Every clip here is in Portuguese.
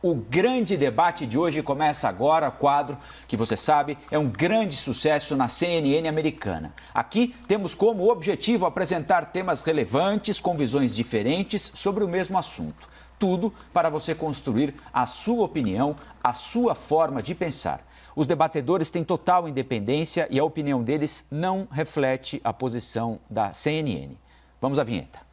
O grande debate de hoje começa agora. O quadro, que você sabe, é um grande sucesso na CNN americana. Aqui temos como objetivo apresentar temas relevantes com visões diferentes sobre o mesmo assunto. Tudo para você construir a sua opinião, a sua forma de pensar. Os debatedores têm total independência e a opinião deles não reflete a posição da CNN. Vamos à vinheta.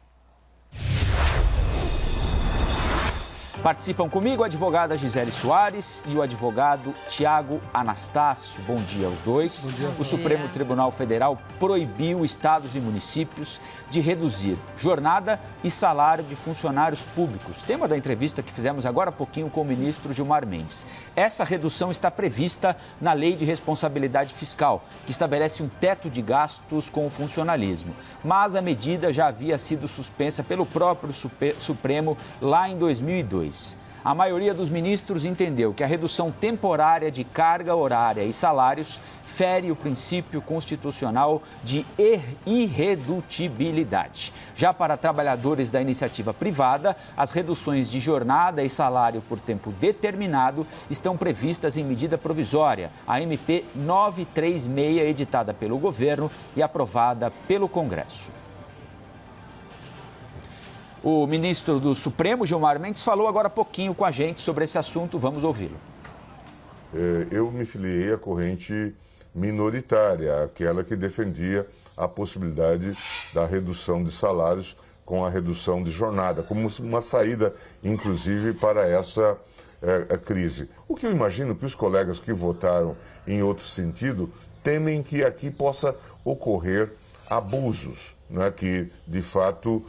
Participam comigo a advogada Gisele Soares e o advogado Tiago Anastácio. Bom dia aos dois. Bom dia. O Supremo Tribunal Federal proibiu estados e municípios de reduzir jornada e salário de funcionários públicos. Tema da entrevista que fizemos agora há pouquinho com o ministro Gilmar Mendes. Essa redução está prevista na Lei de Responsabilidade Fiscal, que estabelece um teto de gastos com o funcionalismo. Mas a medida já havia sido suspensa pelo próprio Supremo lá em 2002. A maioria dos ministros entendeu que a redução temporária de carga horária e salários fere o princípio constitucional de irredutibilidade. Já para trabalhadores da iniciativa privada, as reduções de jornada e salário por tempo determinado estão previstas em medida provisória, a MP 936, editada pelo governo e aprovada pelo Congresso. O ministro do Supremo, Gilmar Mendes, falou agora há pouquinho com a gente sobre esse assunto. Vamos ouvi-lo. Eu me filiei à corrente minoritária, aquela que defendia a possibilidade da redução de salários com a redução de jornada, como uma saída, inclusive, para essa crise. O que eu imagino que os colegas que votaram em outro sentido temem que aqui possa ocorrer abusos, né, que, de fato,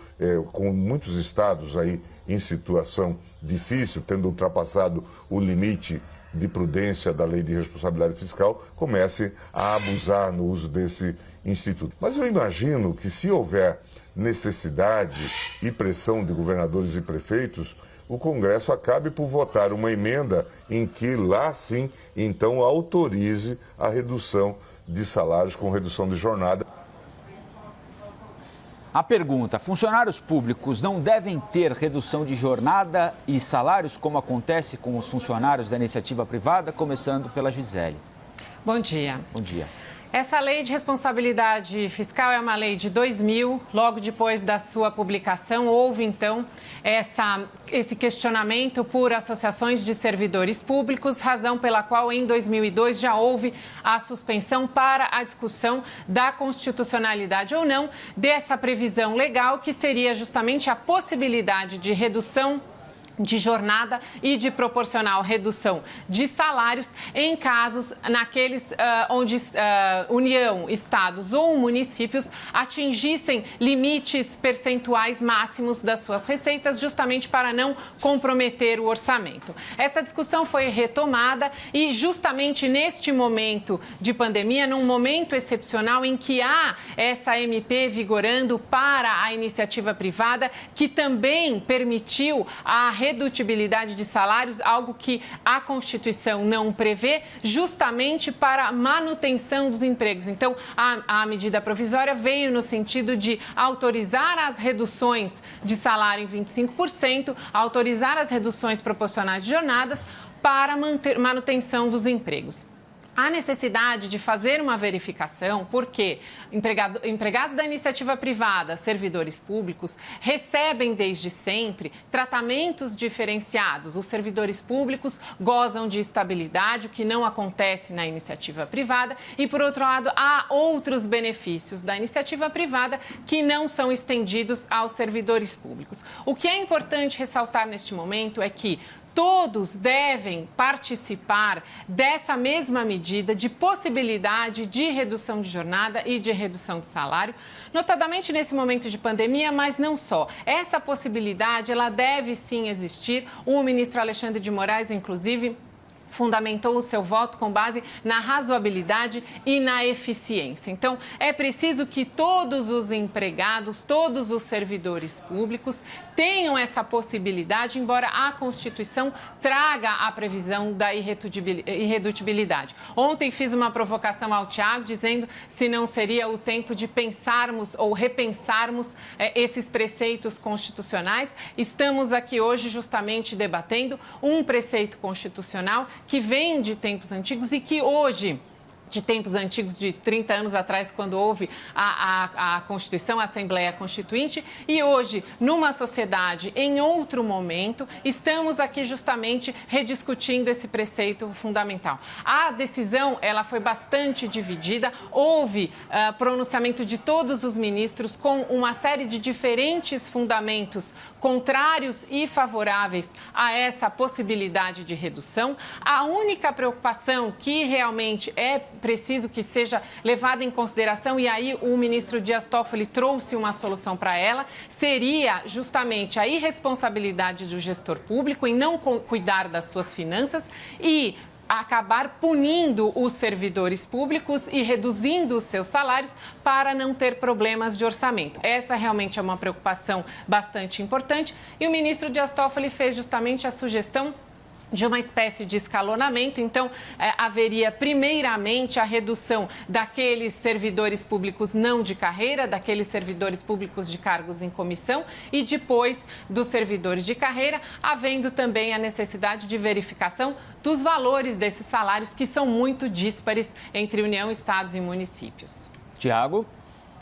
com muitos estados aí em situação difícil, tendo ultrapassado o limite de prudência da Lei de Responsabilidade Fiscal, comecem a abusar no uso desse instituto. Mas eu imagino que, se houver necessidade e pressão de governadores e prefeitos, o Congresso acabe por votar uma emenda em que lá sim, então, autorize a redução de salários com redução de jornada. A pergunta: funcionários públicos não devem ter redução de jornada e salários, como acontece com os funcionários da iniciativa privada? Começando pela Gisele. Bom dia. Bom dia. Essa lei de responsabilidade fiscal é uma lei de 2000. Logo depois da sua publicação, houve, então, esse questionamento por associações de servidores públicos, razão pela qual, em 2002, já houve a suspensão para a discussão da constitucionalidade ou não dessa previsão legal, que seria justamente a possibilidade de redução de jornada e de proporcional redução de salários em casos naqueles onde União, estados ou municípios atingissem limites percentuais máximos das suas receitas, justamente para não comprometer o orçamento. Essa discussão foi retomada e justamente neste momento de pandemia, num momento excepcional em que há essa MP vigorando para a iniciativa privada, que também permitiu a redutibilidade de salários, algo que a Constituição não prevê, justamente para a manutenção dos empregos. Então, a medida provisória veio no sentido de autorizar as reduções de salário em 25%, autorizar as reduções proporcionais de jornadas para manutenção dos empregos. Há necessidade de fazer uma verificação, porque empregados da iniciativa privada, servidores públicos, recebem desde sempre tratamentos diferenciados. Os servidores públicos gozam de estabilidade, o que não acontece na iniciativa privada, e, por outro lado, há outros benefícios da iniciativa privada que não são estendidos aos servidores públicos. O que é importante ressaltar neste momento é que todos devem participar dessa mesma medida de possibilidade de redução de jornada e de redução de salário, notadamente nesse momento de pandemia, mas não só. Essa possibilidade, ela deve sim existir. O ministro Alexandre de Moraes, inclusive, fundamentou o seu voto com base na razoabilidade e na eficiência. Então, é preciso que todos os empregados, todos os servidores públicos tenham essa possibilidade, embora a Constituição traga a previsão da irredutibilidade. Ontem fiz uma provocação ao Tiago, dizendo se não seria o tempo de pensarmos ou repensarmos esses preceitos constitucionais. Estamos aqui hoje justamente debatendo um preceito constitucional que vem de tempos antigos e que hoje, de tempos antigos, de 30 anos atrás, quando houve a Constituição, a Assembleia Constituinte, e hoje, numa sociedade em outro momento, estamos aqui justamente rediscutindo esse preceito fundamental. A decisão, ela foi bastante dividida, houve pronunciamento de todos os ministros com uma série de diferentes fundamentos contrários e favoráveis a essa possibilidade de redução. A única preocupação que realmente é preciso que seja levada em consideração, e aí o ministro Dias Toffoli trouxe uma solução para ela, seria justamente a irresponsabilidade do gestor público em não cuidar das suas finanças e acabar punindo os servidores públicos e reduzindo os seus salários para não ter problemas de orçamento. Essa realmente é uma preocupação bastante importante e o ministro Dias Toffoli fez justamente a sugestão de uma espécie de escalonamento. Então, haveria primeiramente a redução daqueles servidores públicos não de carreira, daqueles servidores públicos de cargos em comissão e depois dos servidores de carreira, havendo também a necessidade de verificação dos valores desses salários que são muito díspares entre União, estados e municípios. Tiago?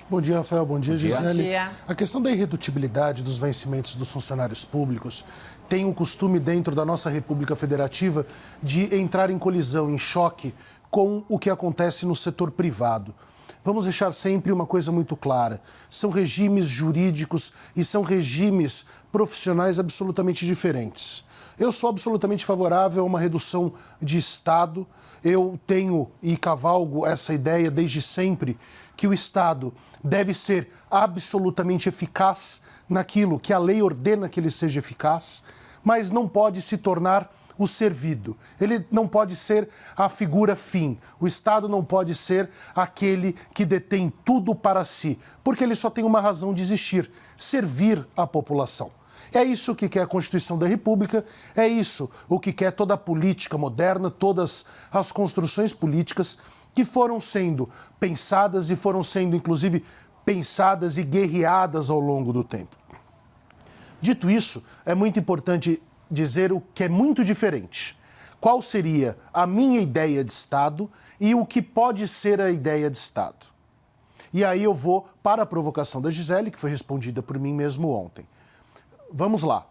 Bom dia, Rafael. Bom dia, Gisele. Bom dia. A questão da irredutibilidade dos vencimentos dos funcionários públicos tem o costume, dentro da nossa República Federativa, de entrar em colisão, em choque com o que acontece no setor privado. Vamos deixar sempre uma coisa muito clara. São regimes jurídicos e são regimes profissionais absolutamente diferentes. Eu sou absolutamente favorável a uma redução de Estado. Eu tenho e cavalgo essa ideia desde sempre que o Estado deve ser absolutamente eficaz naquilo que a lei ordena que ele seja eficaz, mas não pode se tornar o servido. Ele não pode ser a figura fim. O Estado não pode ser aquele que detém tudo para si, porque ele só tem uma razão de existir: servir a população. É isso que quer a Constituição da República, é isso o que quer toda a política moderna, todas as construções políticas que foram sendo pensadas e foram sendo, inclusive, pensadas e guerreadas ao longo do tempo. Dito isso, é muito importante dizer o que é muito diferente. Qual seria a minha ideia de Estado e o que pode ser a ideia de Estado. E aí eu vou para a provocação da Gisele, que foi respondida por mim mesmo ontem. Vamos lá.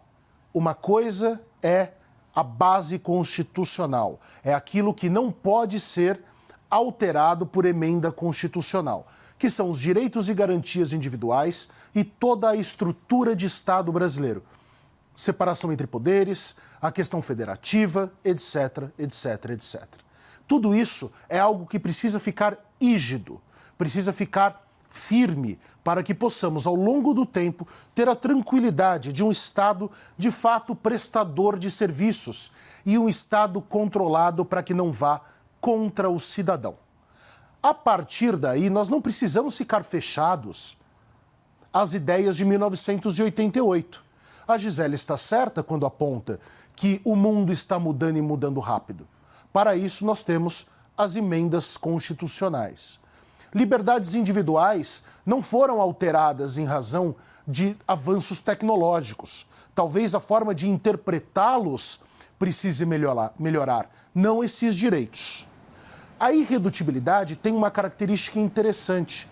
Uma coisa é a base constitucional. É aquilo que não pode ser alterado por emenda constitucional, que são os direitos e garantias individuais e toda a estrutura de Estado brasileiro. Separação entre poderes, a questão federativa, etc, etc, etc. Tudo isso é algo que precisa ficar rígido, precisa ficar firme para que possamos, ao longo do tempo, ter a tranquilidade de um Estado, de fato, prestador de serviços e um Estado controlado para que não vá contra o cidadão. A partir daí, nós não precisamos ficar fechados às ideias de 1988. A Gisele está certa quando aponta que o mundo está mudando e mudando rápido. Para isso, nós temos as emendas constitucionais. Liberdades individuais não foram alteradas em razão de avanços tecnológicos. Talvez a forma de interpretá-los precise melhorar, não esses direitos. A irredutibilidade tem uma característica interessante.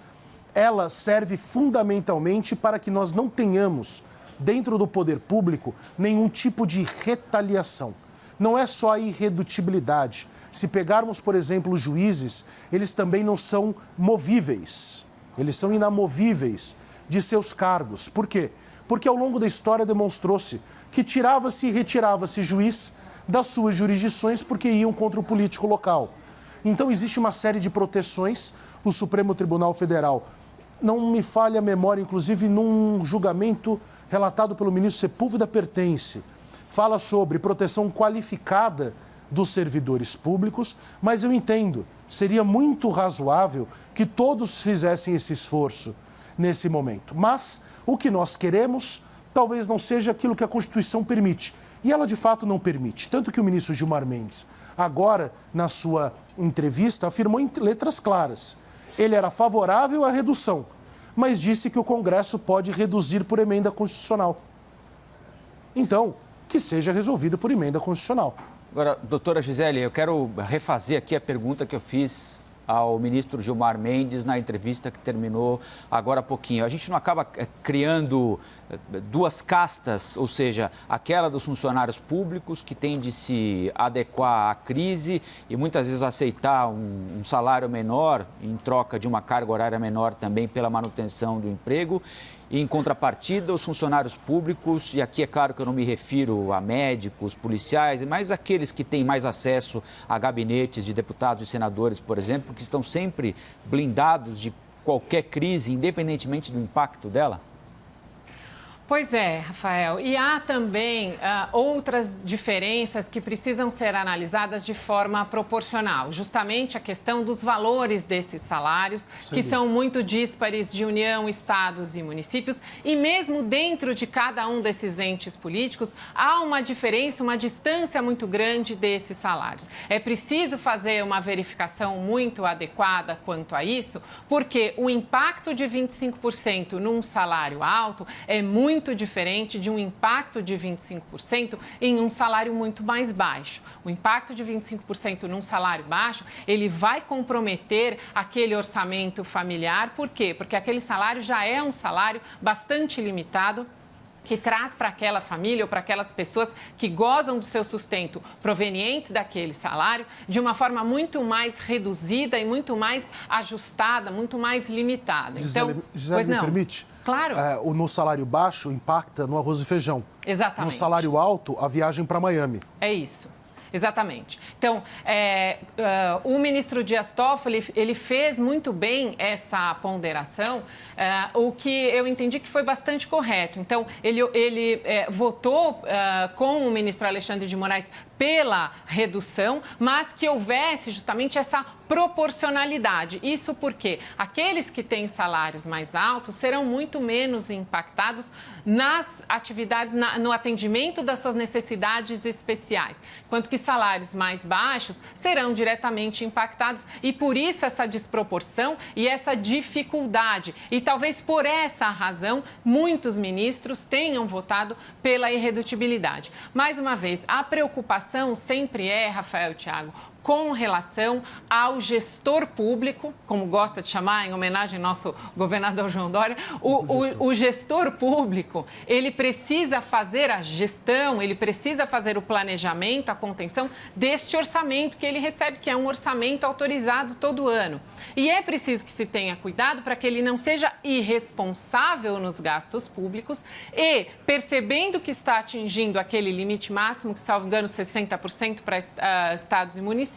Ela serve fundamentalmente para que nós não tenhamos, dentro do poder público, nenhum tipo de retaliação. Não é só a irredutibilidade. Se pegarmos, por exemplo, os juízes, eles também não são movíveis. Eles são inamovíveis de seus cargos. Por quê? Porque ao longo da história demonstrou-se que tirava-se e retirava-se juiz das suas jurisdições porque iam contra o político local. Então existe uma série de proteções. O Supremo Tribunal Federal, não me falha a memória, inclusive num julgamento relatado pelo ministro Sepúlveda Pertence, fala sobre proteção qualificada dos servidores públicos, mas eu entendo, seria muito razoável que todos fizessem esse esforço nesse momento. Mas o que nós queremos talvez não seja aquilo que a Constituição permite. E ela, de fato, não permite. Tanto que o ministro Gilmar Mendes, agora, na sua entrevista, afirmou em letras claras. Ele era favorável à redução, mas disse que o Congresso pode reduzir por emenda constitucional. Então, que seja resolvido por emenda constitucional. Agora, doutora Gisele, eu quero refazer aqui a pergunta que eu fiz ao ministro Gilmar Mendes na entrevista que terminou agora há pouquinho. A gente não acaba criando duas castas, ou seja, aquela dos funcionários públicos que tem de se adequar à crise e muitas vezes aceitar um salário menor em troca de uma carga horária menor também pela manutenção do emprego. E, em contrapartida, os funcionários públicos, e aqui é claro que eu não me refiro a médicos, policiais, mas aqueles que têm mais acesso a gabinetes de deputados e senadores, por exemplo, que estão sempre blindados de qualquer crise, independentemente do impacto dela? Pois é, Rafael. E há também outras diferenças que precisam ser analisadas de forma proporcional. Justamente a questão dos valores desses salários, que são muito díspares de União, estados e municípios. E mesmo dentro de cada um desses entes políticos, há uma diferença, uma distância muito grande desses salários. É preciso fazer uma verificação muito adequada quanto a isso, porque o impacto de 25% num salário alto é muito diferente de um impacto de 25% em um salário muito mais baixo. O impacto de 25% num salário baixo, ele vai comprometer aquele orçamento familiar. Por quê? Porque aquele salário já é um salário bastante limitado, que traz para aquela família ou para aquelas pessoas que gozam do seu sustento provenientes daquele salário de uma forma muito mais reduzida e muito mais ajustada, muito mais limitada. Gisele, me permite? Claro. No salário baixo impacta no arroz e feijão. Exatamente. No salário alto, a viagem para Miami. É isso. Exatamente. Então, o ministro Dias Toffoli, ele fez muito bem essa ponderação, o que eu entendi que foi bastante correto. Então, ele votou com o ministro Alexandre de Moraes pela redução, mas que houvesse justamente essa proporcionalidade. Isso porque aqueles que têm salários mais altos serão muito menos impactados nas atividades, no atendimento das suas necessidades especiais, enquanto que salários mais baixos serão diretamente impactados e por isso essa desproporção e essa dificuldade. E talvez por essa razão muitos ministros tenham votado pela irredutibilidade. Mais uma vez, a preocupação sempre é, Rafael e Thiago, com relação ao gestor público, como gosta de chamar, em homenagem ao nosso governador João Dória, o gestor público, ele precisa fazer a gestão, ele precisa fazer o planejamento, a contenção deste orçamento que ele recebe, que é um orçamento autorizado todo ano. E é preciso que se tenha cuidado para que ele não seja irresponsável nos gastos públicos e, percebendo que está atingindo aquele limite máximo, que, salvo engano, 60% para estados e municípios,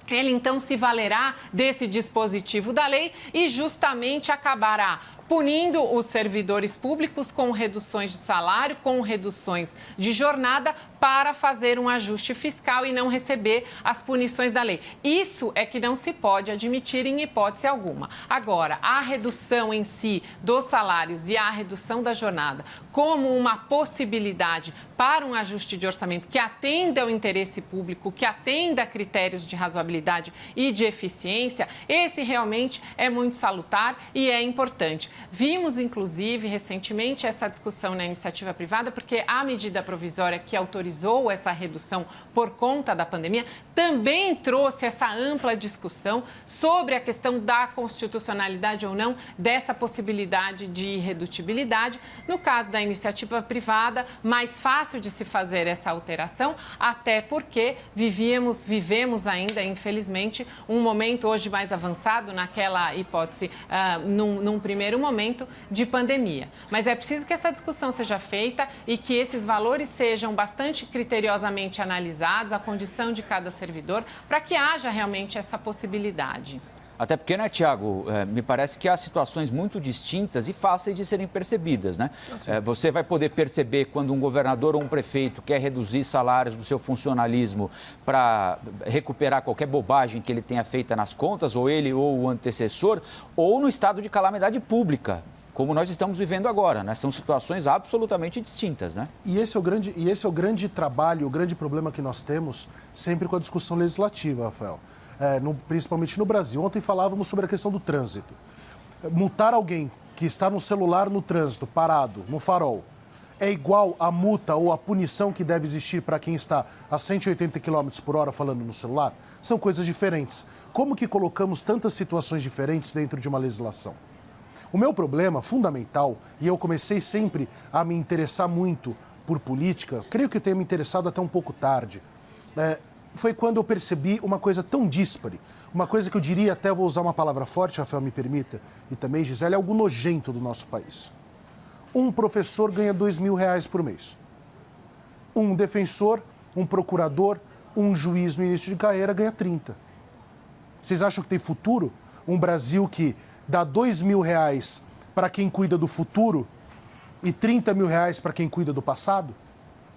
ele então se valerá desse dispositivo da lei e justamente acabará punindo os servidores públicos com reduções de salário, com reduções de jornada, para fazer um ajuste fiscal e não receber as punições da lei. Isso é que não se pode admitir em hipótese alguma. Agora, a redução em si dos salários e a redução da jornada como uma possibilidade para um ajuste de orçamento que atenda ao interesse público, que atenda a critérios de razoabilidade e de eficiência, esse realmente é muito salutar e é importante. Vimos, inclusive, recentemente essa discussão na iniciativa privada, porque a medida provisória que autorizou essa redução por conta da pandemia também trouxe essa ampla discussão sobre a questão da constitucionalidade ou não dessa possibilidade de irredutibilidade. No caso da iniciativa privada, mais fácil de se fazer essa alteração, até porque vivemos ainda, infelizmente, um momento hoje mais avançado naquela hipótese, num primeiro momento de pandemia. Mas é preciso que essa discussão seja feita e que esses valores sejam bastante criteriosamente analisados, a condição de cada servidor, para que haja realmente essa possibilidade. Até porque, né, Tiago, me parece que há situações muito distintas e fáceis de serem percebidas, né? Você vai poder perceber quando um governador ou um prefeito quer reduzir salários do seu funcionalismo para recuperar qualquer bobagem que ele tenha feita nas contas, ou ele ou o antecessor, ou no estado de calamidade pública, como nós estamos vivendo agora, né? São situações absolutamente distintas, né? E esse é o grande trabalho, o grande problema que nós temos sempre com a discussão legislativa, Rafael. Principalmente no Brasil. Ontem falávamos sobre a questão do trânsito. Multar alguém que está no celular no trânsito, parado, no farol, é igual a multa ou a punição que deve existir para quem está a 180 km por hora falando no celular? São coisas diferentes. Como que colocamos tantas situações diferentes dentro de uma legislação? O meu problema fundamental, e eu comecei sempre a me interessar muito por política, creio que eu tenha me interessado até um pouco tarde, foi quando eu percebi uma coisa tão díspare, uma coisa que eu diria, até vou usar uma palavra forte, Rafael, me permita, e também, Gisele, algo nojento do nosso país. Um professor ganha R$2.000 por mês. Um defensor, um procurador, um juiz no início de carreira ganha 30. Vocês acham que tem futuro? Um Brasil que dá R$2.000 para quem cuida do futuro e R$30.000 para quem cuida do passado?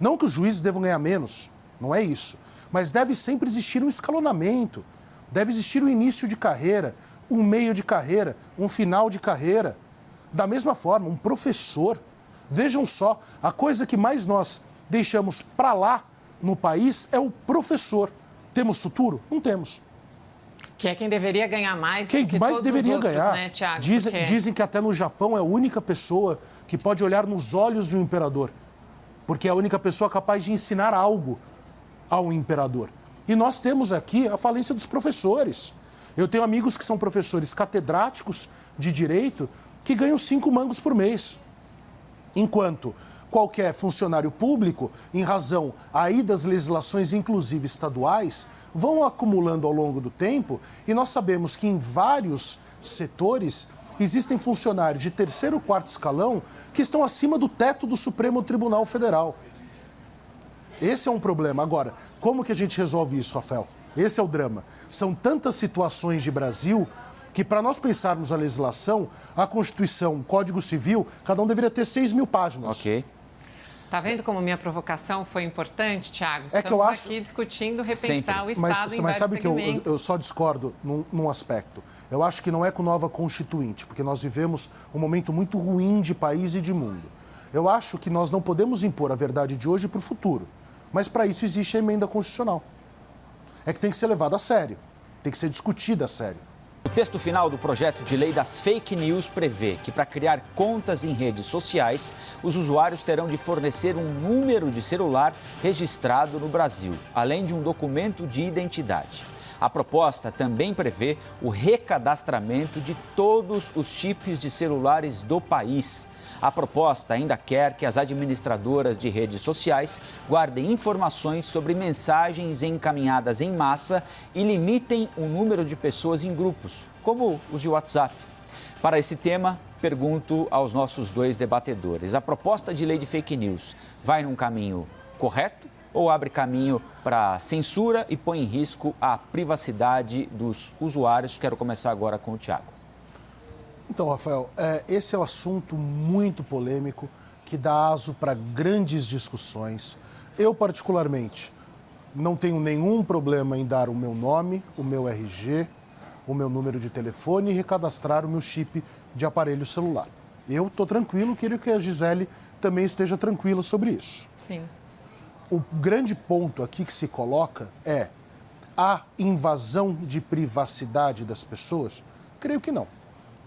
Não que os juízes devam ganhar menos, não é isso. Mas deve sempre existir um escalonamento, deve existir um início de carreira, um meio de carreira, um final de carreira. Da mesma forma, um professor. Vejam só, a coisa que mais nós deixamos para lá no país é o professor. Temos futuro? Não temos. Que é quem deveria ganhar mais. Quem que mais todos deveria os outros, ganhar. né, Thiago? Dizem que até no Japão é a única pessoa que pode olhar nos olhos de um imperador. Porque é a única pessoa capaz de ensinar algo ao imperador. E nós temos aqui a falência dos professores. Eu tenho amigos que são professores catedráticos de direito que ganham 5 mangos por mês. Enquanto qualquer funcionário público, em razão aí das legislações, inclusive estaduais, vão acumulando ao longo do tempo, e nós sabemos que em vários setores existem funcionários de 3º ou 4º escalão que estão acima do teto do Supremo Tribunal Federal. Esse é um problema. Agora, como que a gente resolve isso, Rafael? Esse é o drama. São tantas situações de Brasil que, para nós pensarmos a legislação, a Constituição, o Código Civil, cada um deveria ter 6.000 páginas. Ok. Tá vendo como minha provocação foi importante, Thiago? É que eu acho... aqui discutindo repensar Sempre. o Estado Mas em vários sabe que segmentos. eu só discordo num aspecto. Eu acho que não é com nova Constituinte, porque nós vivemos um momento muito ruim de país e de mundo. Eu acho que nós não podemos impor a verdade de hoje para o futuro. Mas para isso existe a emenda constitucional. É que tem que ser levado a sério, tem que ser discutido a sério. O texto final do projeto de lei das fake news prevê que, para criar contas em redes sociais, os usuários terão de fornecer um número de celular registrado no Brasil, além de um documento de identidade. A proposta também prevê o recadastramento de todos os chips de celulares do país. A proposta ainda quer que as administradoras de redes sociais guardem informações sobre mensagens encaminhadas em massa e limitem o número de pessoas em grupos, como os de WhatsApp. Para esse tema, pergunto aos nossos 2 debatedores: a proposta de lei de fake news vai num caminho correto ou abre caminho para censura e põe em risco a privacidade dos usuários? Quero começar agora com o Tiago. Então, Rafael, esse é um assunto muito polêmico que dá aso para grandes discussões. Eu, particularmente, não tenho nenhum problema em dar o meu nome, o meu RG, o meu número de telefone e recadastrar o meu chip de aparelho celular. Eu estou tranquilo, quero que a Gisele também esteja tranquila sobre isso. Sim. O grande ponto aqui que se coloca é a invasão de privacidade das pessoas? Creio que não.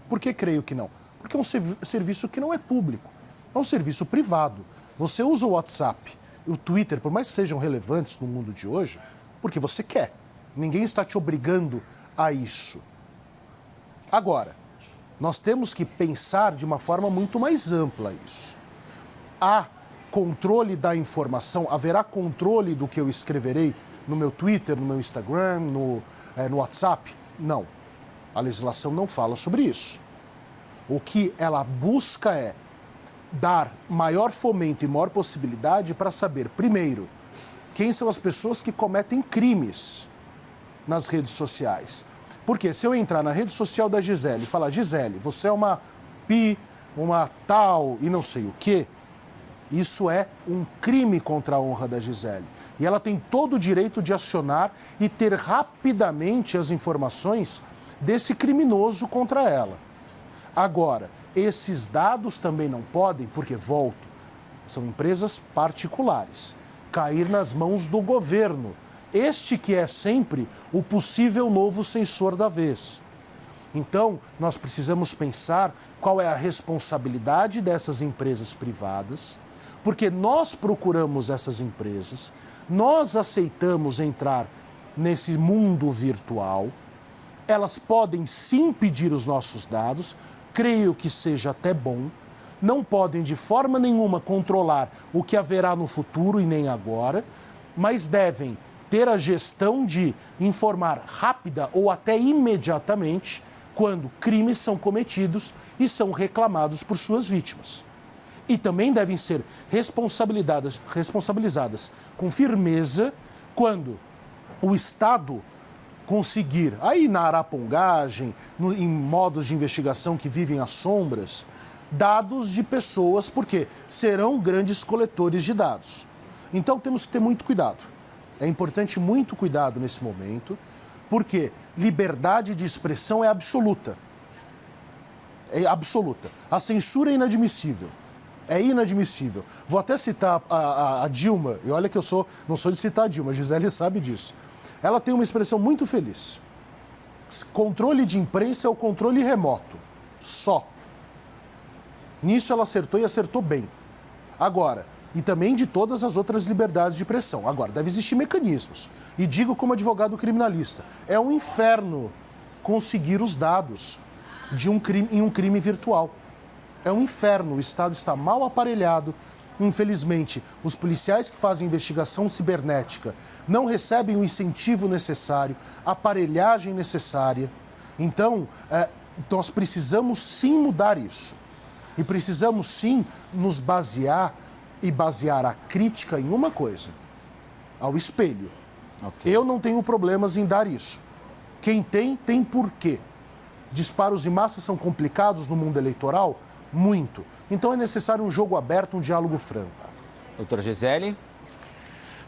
Por que creio que não? Porque é um serviço que não é público, é um serviço privado. Você usa o WhatsApp e o Twitter, por mais que sejam relevantes no mundo de hoje, porque você quer. Ninguém está te obrigando a isso. Agora, nós temos que pensar de uma forma muito mais ampla isso. Há controle da informação, haverá controle do que eu escreverei no meu Twitter, no meu Instagram, no WhatsApp? Não. A legislação não fala sobre isso. O que ela busca é dar maior fomento e maior possibilidade para saber, primeiro, quem são as pessoas que cometem crimes nas redes sociais. Porque se eu entrar na rede social da Gisele e falar, Gisele, você é uma uma tal e não sei o quê, isso é um crime contra a honra da Gisele. E ela tem todo o direito de acionar e ter rapidamente as informações desse criminoso contra ela. Agora, esses dados também não podem, porque, volto, são empresas particulares, cair nas mãos do governo. Este que é sempre o possível novo censor da vez. Então, nós precisamos pensar qual é a responsabilidade dessas empresas privadas, porque nós procuramos essas empresas, nós aceitamos entrar nesse mundo virtual, elas podem sim pedir os nossos dados, creio que seja até bom, não podem de forma nenhuma controlar o que haverá no futuro e nem agora, mas devem ter a gestão de informar rápida ou até imediatamente quando crimes são cometidos e são reclamados por suas vítimas. E também devem ser responsabilizadas com firmeza quando o Estado conseguir, aí na arapongagem, em modos de investigação que vivem às sombras, dados de pessoas, porque serão grandes coletores de dados. Então temos que ter muito cuidado. É importante muito cuidado nesse momento, porque liberdade de expressão é absoluta. É absoluta. A censura é inadmissível. É inadmissível. Vou até citar a Dilma, e olha que eu não sou de citar a Dilma, a Gisele sabe disso. Ela tem uma expressão muito feliz. Controle de imprensa é o controle remoto. Só. Nisso ela acertou e acertou bem. Agora, e também de todas as outras liberdades de expressão. Agora, deve existir mecanismos. E digo como advogado criminalista, é um inferno conseguir os dados de um crime, em um crime virtual. É um inferno, o Estado está mal aparelhado. Infelizmente, os policiais que fazem investigação cibernética não recebem o incentivo necessário, a aparelhagem necessária. Então, nós precisamos sim mudar isso. E precisamos sim nos basear e basear a crítica em uma coisa, ao espelho. Okay. Eu não tenho problemas em dar isso. Quem tem, tem porquê. Disparos em massa são complicados no mundo eleitoral? Muito. Então é necessário um jogo aberto, um diálogo franco. Doutora Gisele?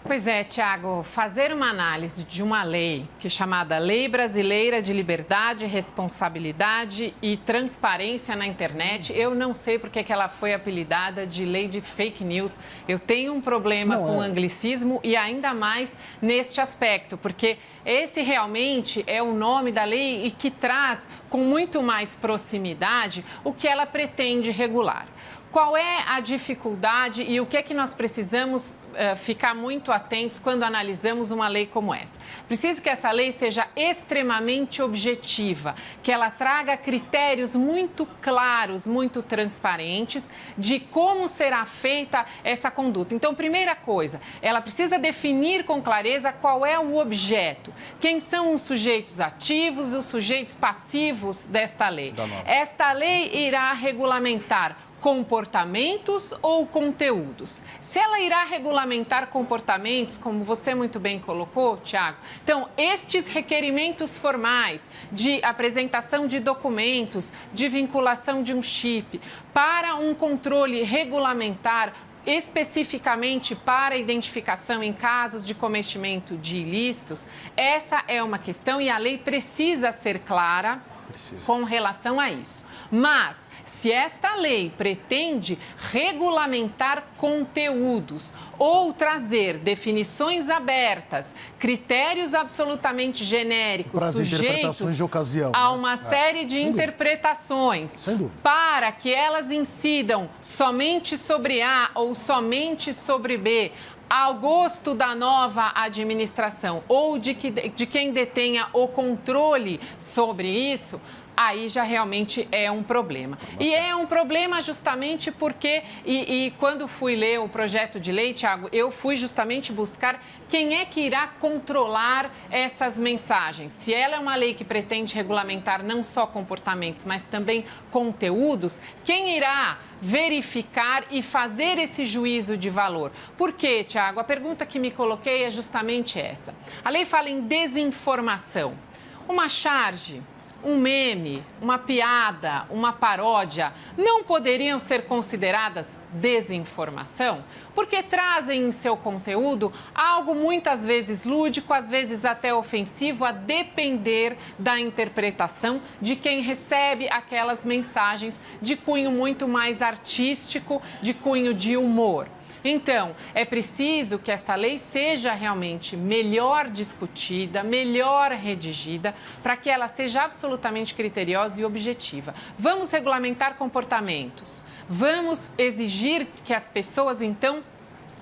Pois é, Tiago, fazer uma análise de uma lei que é chamada Lei Brasileira de Liberdade, Responsabilidade e Transparência na Internet, eu não sei porque que ela foi apelidada de lei de fake news. Eu tenho um problema com o anglicismo e ainda mais neste aspecto, porque esse realmente é o nome da lei e que traz com muito mais proximidade o que ela pretende regular. Qual é a dificuldade e o que é que nós precisamos ficar muito atentos quando analisamos uma lei como essa? Preciso que essa lei seja extremamente objetiva, que ela traga critérios muito claros, muito transparentes de como será feita essa conduta. Então, primeira coisa, ela precisa definir com clareza qual é o objeto, quem são os sujeitos ativos e os sujeitos passivos desta lei. Esta lei irá regulamentar comportamentos ou conteúdos? Se ela irá regulamentar comportamentos, como você muito bem colocou, Tiago, então, estes requerimentos formais de apresentação de documentos, de vinculação de um chip, para um controle regulamentar especificamente para identificação em casos de cometimento de ilícitos, essa é uma questão e a lei precisa ser clara com relação a isso. Mas, se esta lei pretende regulamentar conteúdos ou trazer definições abertas, critérios absolutamente genéricos, sujeitos de ocasião, a uma série de interpretações, para que elas incidam somente sobre A ou somente sobre B, ao gosto da nova administração ou de quem detenha o controle sobre isso, aí já realmente é um problema. E é um problema justamente porque, e quando fui ler o projeto de lei, Tiago, eu fui justamente buscar quem é que irá controlar essas mensagens. Se ela é uma lei que pretende regulamentar não só comportamentos, mas também conteúdos, quem irá verificar e fazer esse juízo de valor? Por quê, Tiago? A pergunta que me coloquei é justamente essa. A lei fala em desinformação. Uma charge, um meme, uma piada, uma paródia não poderiam ser consideradas desinformação? Porque trazem em seu conteúdo algo muitas vezes lúdico, às vezes até ofensivo, a depender da interpretação de quem recebe aquelas mensagens de cunho muito mais artístico, de cunho de humor. Então, é preciso que esta lei seja realmente melhor discutida, melhor redigida, para que ela seja absolutamente criteriosa e objetiva. Vamos regulamentar comportamentos, vamos exigir que as pessoas, então,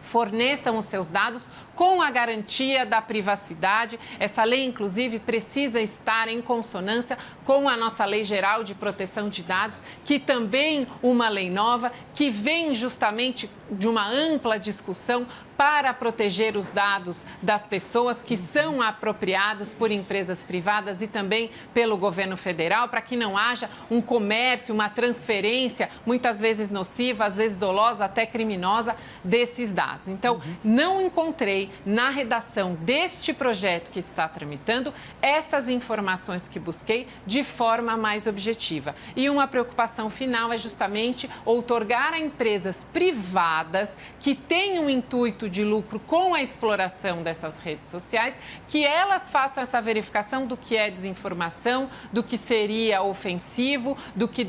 forneçam os seus dados com a garantia da privacidade. Essa lei, inclusive, precisa estar em consonância com a nossa Lei Geral de Proteção de Dados, que também uma lei nova, que vem justamente de uma ampla discussão para proteger os dados das pessoas que são apropriados por empresas privadas e também pelo governo federal, para que não haja um comércio, uma transferência, muitas vezes nociva, às vezes dolosa, até criminosa, desses dados. Então, não encontrei na redação deste projeto que está tramitando essas informações que busquei de forma mais objetiva. E uma preocupação final é justamente outorgar a empresas privadas que têm um intuito de lucro com a exploração dessas redes sociais, que elas façam essa verificação do que é desinformação, do que seria ofensivo, do que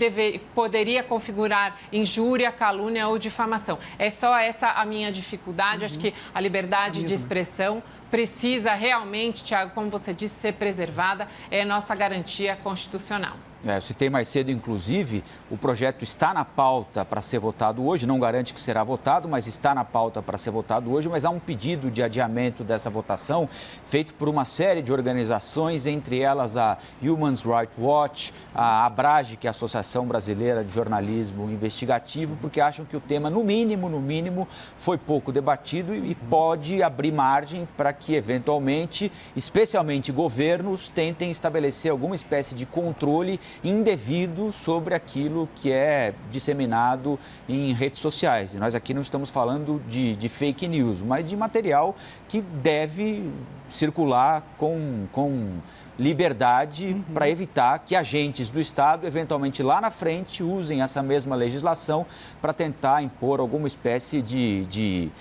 poderia configurar injúria, calúnia ou difamação. É só essa a minha dificuldade. Acho que a liberdade de expressão precisa realmente, Tiago, como você disse, ser preservada, é nossa garantia constitucional. Eu citei mais cedo, inclusive, o projeto está na pauta para ser votado hoje, não garante que será votado, mas está na pauta para ser votado hoje, mas há um pedido de adiamento dessa votação feito por uma série de organizações, entre elas a Human Rights Watch, a ABRAGE, que é a Associação Brasileira de Jornalismo Investigativo, porque acham que o tema, no mínimo, foi pouco debatido e pode abrir margem para que, eventualmente, especialmente governos, tentem estabelecer alguma espécie de controle indevido sobre aquilo que é disseminado em redes sociais. E nós aqui não estamos falando de fake news, mas de material que deve circular com liberdade para evitar que agentes do Estado, eventualmente lá na frente, usem essa mesma legislação para tentar impor alguma espécie de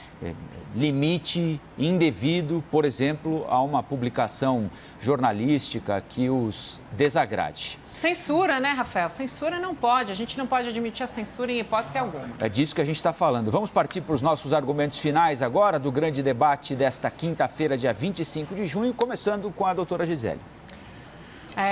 limite indevido, por exemplo, a uma publicação jornalística que os desagrade. Censura, né, Rafael? Censura não pode. A gente não pode admitir a censura em hipótese alguma. É disso que a gente está falando. Vamos partir para os nossos argumentos finais agora do grande debate desta quinta-feira, dia 25 de junho, começando com a doutora Gisele.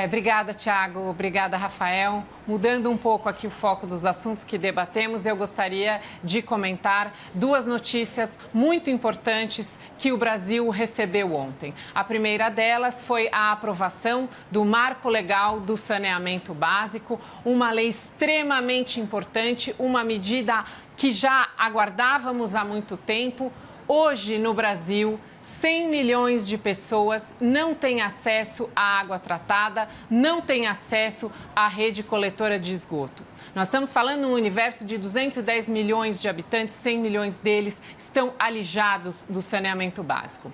Obrigada, Tiago. Obrigada, Rafael. Mudando um pouco aqui o foco dos assuntos que debatemos, eu gostaria de comentar duas notícias muito importantes que o Brasil recebeu ontem. A primeira delas foi a aprovação do Marco Legal do Saneamento Básico, uma lei extremamente importante, uma medida que já aguardávamos há muito tempo. Hoje, no Brasil, 100 milhões de pessoas não têm acesso à água tratada, não têm acesso à rede coletora de esgoto. Nós estamos falando num universo de 210 milhões de habitantes, 100 milhões deles estão alijados do saneamento básico.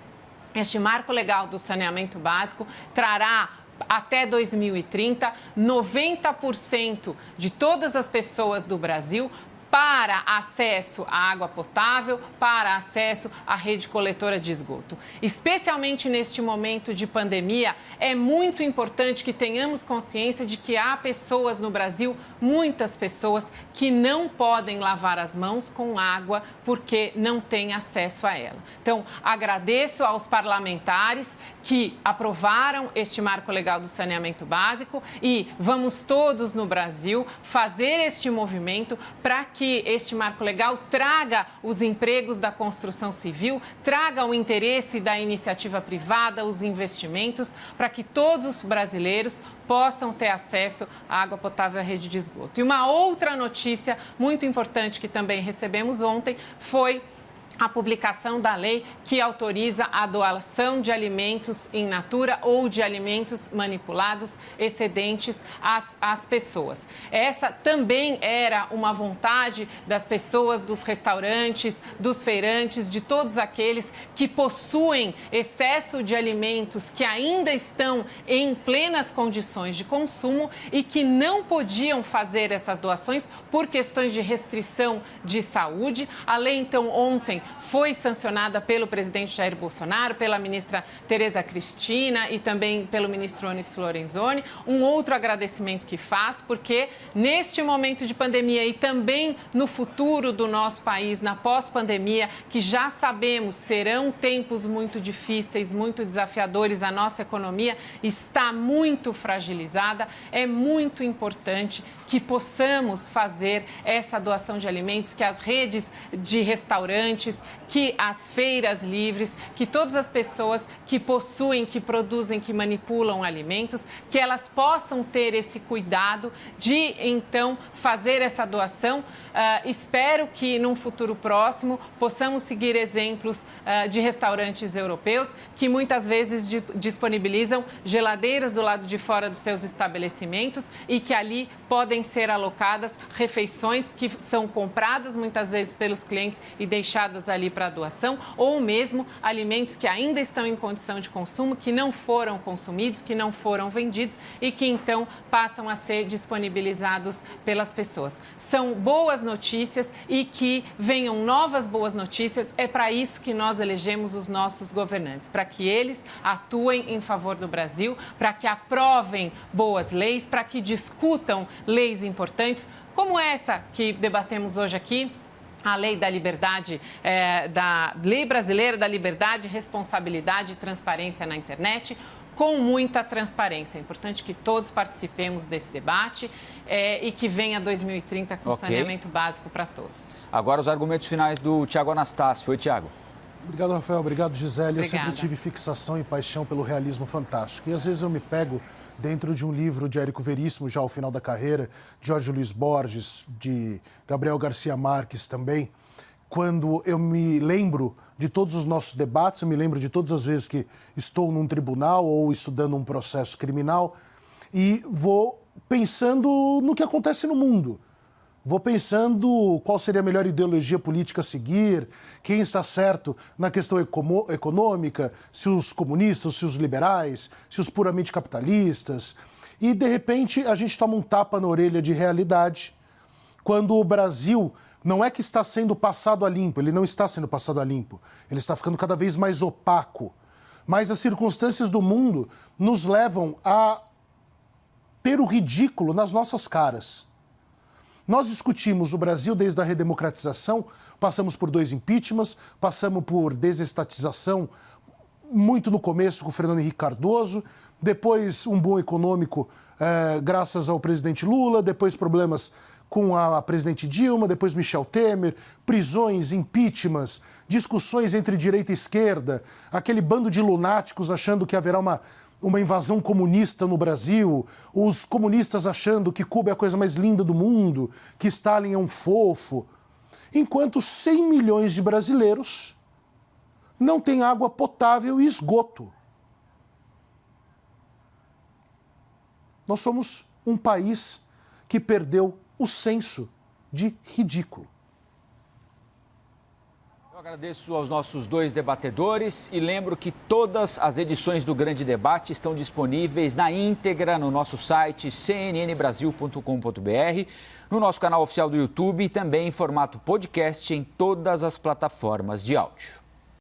Este marco legal do saneamento básico trará até 2030, 90% de todas as pessoas do Brasil para acesso à água potável, para acesso à rede coletora de esgoto. Especialmente neste momento de pandemia, é muito importante que tenhamos consciência de que há pessoas no Brasil, muitas pessoas, que não podem lavar as mãos com água porque não têm acesso a ela. Então, agradeço aos parlamentares que aprovaram este marco legal do saneamento básico e vamos todos no Brasil fazer este movimento para que este marco legal traga os empregos da construção civil, traga o interesse da iniciativa privada, os investimentos, para que todos os brasileiros possam ter acesso à água potável e à rede de esgoto. E uma outra notícia muito importante que também recebemos ontem foi a publicação da lei que autoriza a doação de alimentos in natura ou de alimentos manipulados excedentes às pessoas. Essa também era uma vontade das pessoas, dos restaurantes, dos feirantes, de todos aqueles que possuem excesso de alimentos que ainda estão em plenas condições de consumo e que não podiam fazer essas doações por questões de restrição de saúde. A lei, então, ontem foi sancionada pelo presidente Jair Bolsonaro, pela ministra Tereza Cristina e também pelo ministro Onyx Lorenzoni. Um outro agradecimento que faz, porque neste momento de pandemia e também no futuro do nosso país, na pós-pandemia, que já sabemos serão tempos muito difíceis, muito desafiadores, a nossa economia está muito fragilizada, é muito importante que possamos fazer essa doação de alimentos, que as redes de restaurantes, que as feiras livres, que todas as pessoas que possuem, que produzem, que manipulam alimentos, que elas possam ter esse cuidado de, então, fazer essa doação. Espero que, num futuro próximo, possamos seguir exemplos de restaurantes europeus que muitas vezes disponibilizam geladeiras do lado de fora dos seus estabelecimentos e que ali podem ser alocadas refeições que são compradas muitas vezes pelos clientes e deixadas ali para doação, ou mesmo alimentos que ainda estão em condição de consumo, que não foram consumidos, que não foram vendidos e que então passam a ser disponibilizados pelas pessoas. São boas notícias e que venham novas boas notícias. É para isso que nós elegemos os nossos governantes, para que eles atuem em favor do Brasil, para que aprovem boas leis, para que discutam leis importantes, como essa que debatemos hoje aqui, a lei da liberdade, da Lei Brasileira da Liberdade, Responsabilidade e Transparência na Internet, com muita transparência. É importante que todos participemos desse debate e que venha 2030 com saneamento básico para todos. Agora os argumentos finais do Tiago Anastácio. Oi, Tiago. Obrigado, Rafael. Obrigado, Gisele. Obrigada. Eu sempre tive fixação e paixão pelo realismo fantástico. E às vezes eu me pego dentro de um livro de Érico Veríssimo, já ao final da carreira, de Jorge Luiz Borges, de Gabriel Garcia Marques também, quando eu me lembro de todos os nossos debates, eu me lembro de todas as vezes que estou num tribunal ou estudando um processo criminal e vou pensando no que acontece no mundo. Vou pensando qual seria a melhor ideologia política a seguir, quem está certo na questão econômica, se os comunistas, se os liberais, se os puramente capitalistas. E, de repente, a gente toma um tapa na orelha de realidade, quando o Brasil não é que está sendo passado a limpo, ele não está sendo passado a limpo, ele está ficando cada vez mais opaco. Mas as circunstâncias do mundo nos levam a ter o ridículo nas nossas caras. Nós discutimos o Brasil desde a redemocratização, passamos por 2 impeachments, passamos por desestatização, muito no começo com o Fernando Henrique Cardoso, depois um boom econômico graças ao presidente Lula, depois problemas com a presidente Dilma, depois Michel Temer, prisões, impeachments, discussões entre direita e esquerda, aquele bando de lunáticos achando que haverá uma invasão comunista no Brasil, os comunistas achando que Cuba é a coisa mais linda do mundo, que Stalin é um fofo, enquanto 100 milhões de brasileiros não têm água potável e esgoto. Nós somos um país que perdeu o senso de ridículo. Eu agradeço aos nossos 2 debatedores e lembro que todas as edições do Grande Debate estão disponíveis na íntegra no nosso site cnnbrasil.com.br, no nosso canal oficial do YouTube e também em formato podcast em todas as plataformas de áudio.